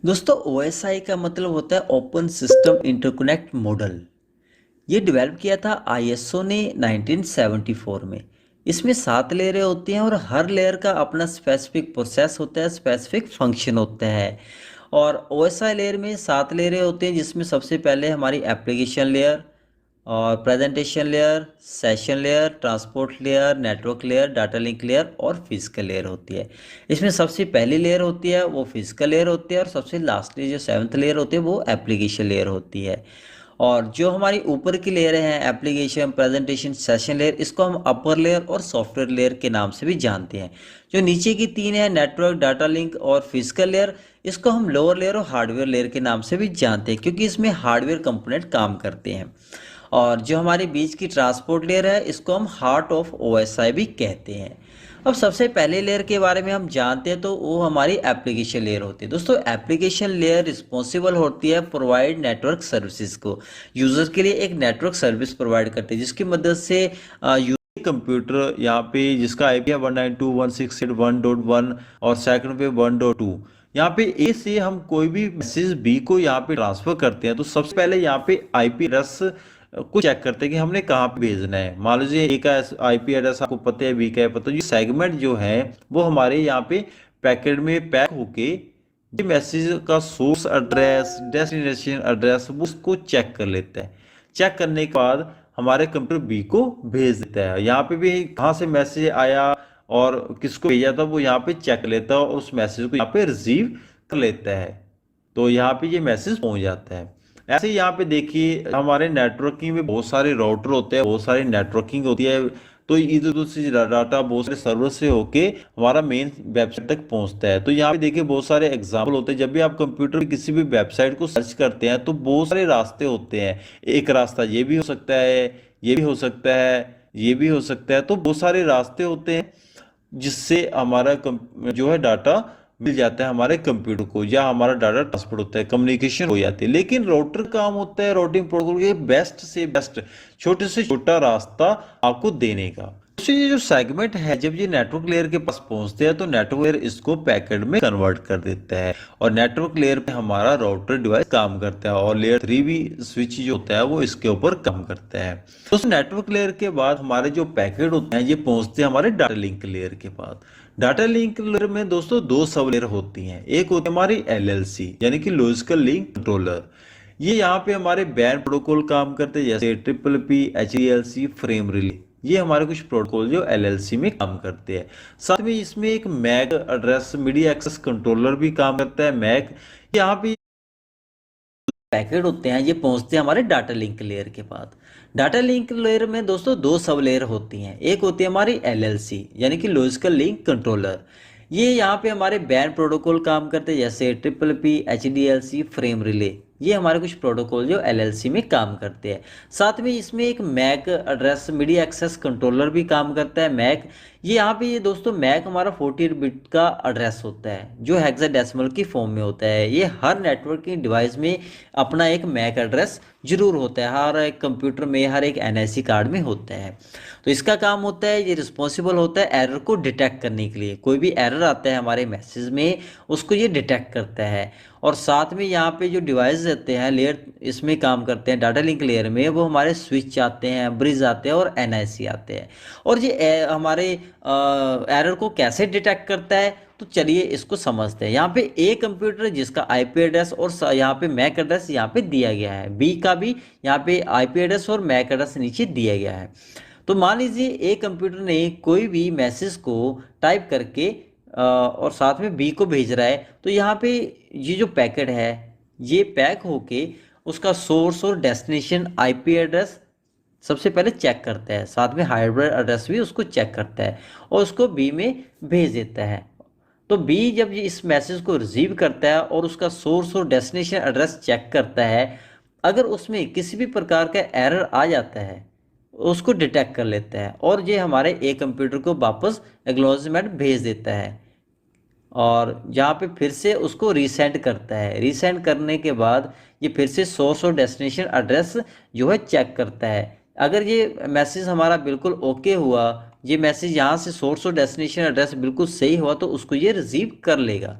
दोस्तों OSI का मतलब होता है ओपन सिस्टम इंटरकनेक्ट मॉडल। ये डेवलप किया था ISO ने 1974 में। इसमें 7 लेयरें होती हैं और हर लेयर का अपना स्पेसिफिक प्रोसेस होता है, स्पेसिफिक फंक्शन होता है। और OSI लेयर में 7 लेयरें होती हैं, जिसमें सबसे पहले हमारी एप्लीकेशन लेयर और presentation layer, session layer, transport layer, network layer, data link layer और फिजिकल लेयर होती है। इसमें सबसे पहली लेयर होती है वो फिजिकल लेयर होती है, और सबसे लास्टली जो 7th लेयर होती है वो एप्लीकेशन लेयर होती है। और जो हमारी ऊपर की लेयर हैं एप्लीकेशन, प्रेजेंटेशन, सेशन लेयर, इसको हम अपर लेयर और सॉफ्टवेयर लेयर के नाम से भी जानते हैं। जो नीचे की 3 है नेटवर्क, डाटा लिंक और फिजिकल लेयर, इसको हम लोअर लेयर और हार्डवेयर लेयर के नाम से भी जानते हैं, क्योंकि इसमें हार्डवेयर कंपोनेंट काम करते हैं। और जो हमारे बीच की ट्रांसपोर्ट लेयर है, इसको हम हार्ट ऑफ OSI भी कहते हैं। अब सबसे पहले लेयर के बारे में हम जानते हैं, तो वो हमारी एप्लीकेशन लेयर होती है। दोस्तों एप्लीकेशन लेयर रिस्पॉन्सिबल होती है प्रोवाइड नेटवर्क सर्विसेज को, यूजर के लिए एक नेटवर्क सर्विस प्रोवाइड करती है, जिसकी मदद से कंप्यूटर यहाँ पे जिसका IP है 192.168.1.1 और सेकंड पे 1.2, यहाँ पे ए से हम कोई भी मैसेज बी को यहाँ पे ट्रांसफर करते हैं, तो सबसे पहले यहाँ पे IP एड्रेस को चेक करते हैं कि हमने कहाँ पे भेजना है। मान लीजिए ए का IP एड्रेस आपको पता है, बी का है पता, ये सेगमेंट जो है वो हमारे यहाँ पे पैकेट में पैक होके ये मैसेज का सोर्स एड्रेस, डेस्टिनेशन एड्रेस, वो उसको चेक कर लेता है। चेक करने के बाद हमारे कंप्यूटर बी को भेज देता है। यहाँ पे भी कहाँ से मैसेज आया और किसको भेजा था वो यहाँ पे चेक लेता है और उस मैसेज को यहाँ पे रिसीव कर लेता है, तो यहाँ पे ये मैसेज पहुंच जाता है। ऐसे ही यहाँ पे देखिए हमारे नेटवर्किंग में बहुत सारे राउटर होते हैं, बहुत सारी नेटवर्किंग होती है, तो इधर उधर से डाटा बहुत सारे सर्वर से होके हमारा मेन वेबसाइट तक पहुंचता है। तो यहाँ पे देखिए बहुत सारे एग्जाम्पल होते हैं। जब भी आप कंप्यूटर पे किसी भी वेबसाइट को सर्च करते हैं तो बहुत सारे रास्ते होते हैं। एक रास्ता ये भी हो सकता है, ये भी हो सकता है, ये भी हो सकता है, तो बहुत सारे रास्ते होते हैं जिससे हमारा जो है डाटा मिल जाता है हमारे कंप्यूटर को, या हमारा डाटा ट्रांसफर होता है, कम्युनिकेशन हो जाती है। लेकिन राउटर काम होता है राउटिंग प्रोटोकॉल के बेस्ट से बेस्ट, छोटे से छोटा रास्ता आपको देने का। तो ये जो सेगमेंट है जब ये नेटवर्क लेयर के पास पहुंचते हैं तो नेटवर्क लेयर इसको पैकेट में कन्वर्ट कर देता है, और नेटवर्क लेयर पे हमारा राउटर डिवाइस काम करता है, और लेयर 3 भी स्विच जो होता है वो इसके ऊपर काम करता है। तो नेटवर्क लेयर के बाद हमारे जो पैकेट होते हैं ये पहुंचते हैं हमारे डाटा लिंक लेयर के पास। डाटा लिंक लेयर में दोस्तों 2 सब लेयर होती हैं। एक होती है हमारी LLC यानी कि लॉजिकल लिंक कंट्रोलर। ये यहाँ पे हमारे बैन प्रोटोकॉल काम करते हैं, जैसे PPP, HDLC, फ्रेम रिले। ये हमारे कुछ प्रोटोकॉल जो LLC में काम करते हैं। साथ में इसमें एक MAC address media access controller भी काम करता है, मैक। यहाँ पे पैकेट होते हैं ये पहुंचते हैं हमारे डाटा लिंक लेयर के पास। डाटा लिंक लेयर में दोस्तों 2 सब लेयर होती हैं। एक होती है हमारी LLC यानी कि लॉजिकल लिंक कंट्रोलर। ये यहाँ पे हमारे बैन प्रोटोकॉल काम करते हैं, जैसे PPP, HDLC, फ्रेम रिले। ये हमारे कुछ प्रोटोकॉल जो LLC में काम करते हैं। साथ में इसमें एक MAC address media access controller भी काम करता है, मैक। ये यहाँ पे ये दोस्तों मैक हमारा 48 बिट का एड्रेस होता है जो हेक्साडेसिमल की फॉर्म में होता है। ये हर नेटवर्किंग डिवाइस में अपना एक मैक एड्रेस जरूर होता है, हर एक कंप्यूटर में, हर एक NIC कार्ड में होता है। तो इसका काम होता है, ये रिस्पॉन्सिबल होता है एरर को डिटेक्ट करने के लिए। कोई भी एरर आता है हमारे मैसेज में उसको ये डिटेक्ट करता है। और साथ में यहाँ पे जो डिवाइस रहते हैं लेयर इसमें काम करते हैं डाटा लिंक लेयर में, वो हमारे स्विच आते हैं, ब्रिज आते हैं और NIC आते हैं। और ये हमारे एरर को कैसे डिटेक्ट करता है, तो चलिए इसको समझते हैं। यहाँ पे ए कंप्यूटर जिसका IP एड्रेस और यहाँ पे मैक एड्रेस यहाँ पे दिया गया है, बी का भी यहाँ पे IP एड्रेस और मैक एड्रेस नीचे दिया गया है। तो मान लीजिए ए कंप्यूटर ने कोई भी मैसेज को टाइप करके और साथ में बी को भेज रहा है, तो यहाँ पे ये जो पैकेट है ये पैक होके उसका सोर्स और डेस्टिनेशन IP एड्रेस सबसे पहले चेक करता है, साथ में हार्डवेयर एड्रेस भी उसको चेक करता है और उसको बी में भेज देता है। तो बी जब ये इस मैसेज को रिसीव करता है और उसका सोर्स और डेस्टिनेशन एड्रेस चेक करता है, अगर उसमें किसी भी प्रकार का एरर आ जाता है उसको डिटेक्ट कर लेता है और ये हमारे ए कंप्यूटर को वापस एक्नॉलेजमेंट भेज देता है, और यहाँ पे फिर से उसको रीसेंड करता है। रीसेंड करने के बाद ये फिर से सोर्स और डेस्टिनेशन एड्रेस जो है चेक करता है। अगर ये मैसेज हमारा बिल्कुल ओके हुआ, ये मैसेज यहाँ से सोर्स और डेस्टिनेशन एड्रेस बिल्कुल सही हुआ, तो उसको ये रिसीव कर लेगा।